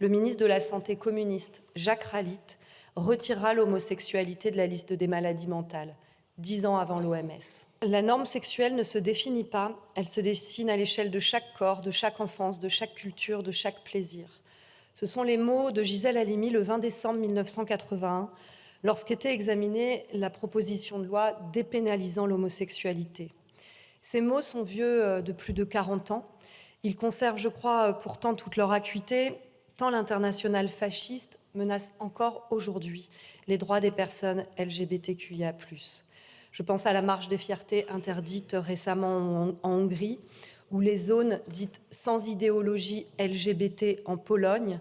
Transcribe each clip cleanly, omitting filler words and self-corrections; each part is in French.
le ministre de la Santé communiste, Jacques Ralite, retirera l'homosexualité de la liste des maladies mentales, 10 ans avant l'OMS. La norme sexuelle ne se définit pas, elle se dessine à l'échelle de chaque corps, de chaque enfance, de chaque culture, de chaque plaisir. Ce sont les mots de Gisèle Halimi le 20 décembre 1981, lorsqu'était examinée la proposition de loi dépénalisant l'homosexualité. Ces mots sont vieux de plus de 40 ans. Ils conservent, je crois, pourtant toute leur acuité, tant l'internationale fasciste menace encore aujourd'hui les droits des personnes LGBTQIA+. Je pense à la marche des fiertés interdite récemment en Hongrie, ou les zones dites sans idéologie LGBT en Pologne.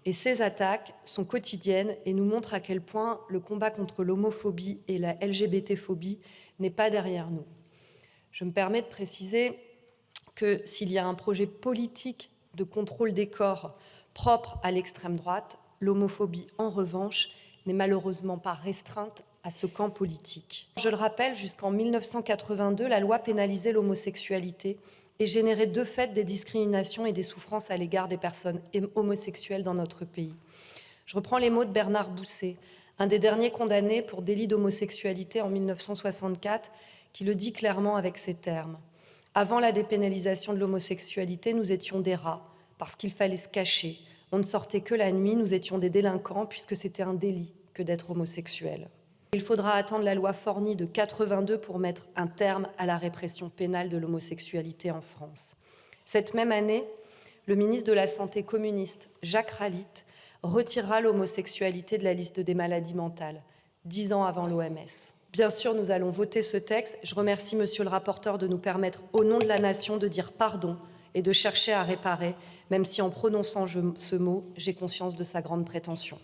Et ces attaques sont quotidiennes et nous montrent à quel point le combat contre l'homophobie et la LGBT-phobie n'est pas derrière nous. Je me permets de préciser que s'il y a un projet politique de contrôle des corps propre à l'extrême droite, l'homophobie, en revanche, n'est malheureusement pas restreinte à ce camp politique. Je le rappelle, jusqu'en 1982, la loi pénalisait l'homosexualité et générait de fait des discriminations et des souffrances à l'égard des personnes homosexuelles dans notre pays. Je reprends les mots de Bernard Bousset, un des derniers condamnés pour délit d'homosexualité en 1964, qui le dit clairement avec ces termes. Avant la dépénalisation de l'homosexualité, nous étions des rats, parce qu'il fallait se cacher. On ne sortait que la nuit, nous étions des délinquants, puisque c'était un délit que d'être homosexuel. Il faudra attendre la loi Forny de 82 pour mettre un terme à la répression pénale de l'homosexualité en France. Cette même année, le ministre de la Santé communiste, Jacques Ralite, retirera l'homosexualité de la liste des maladies mentales, 10 ans avant l'OMS. Bien sûr, nous allons voter ce texte. Je remercie monsieur le rapporteur de nous permettre, au nom de la nation, de dire pardon et de chercher à réparer, même si en prononçant ce mot, j'ai conscience de sa grande prétention.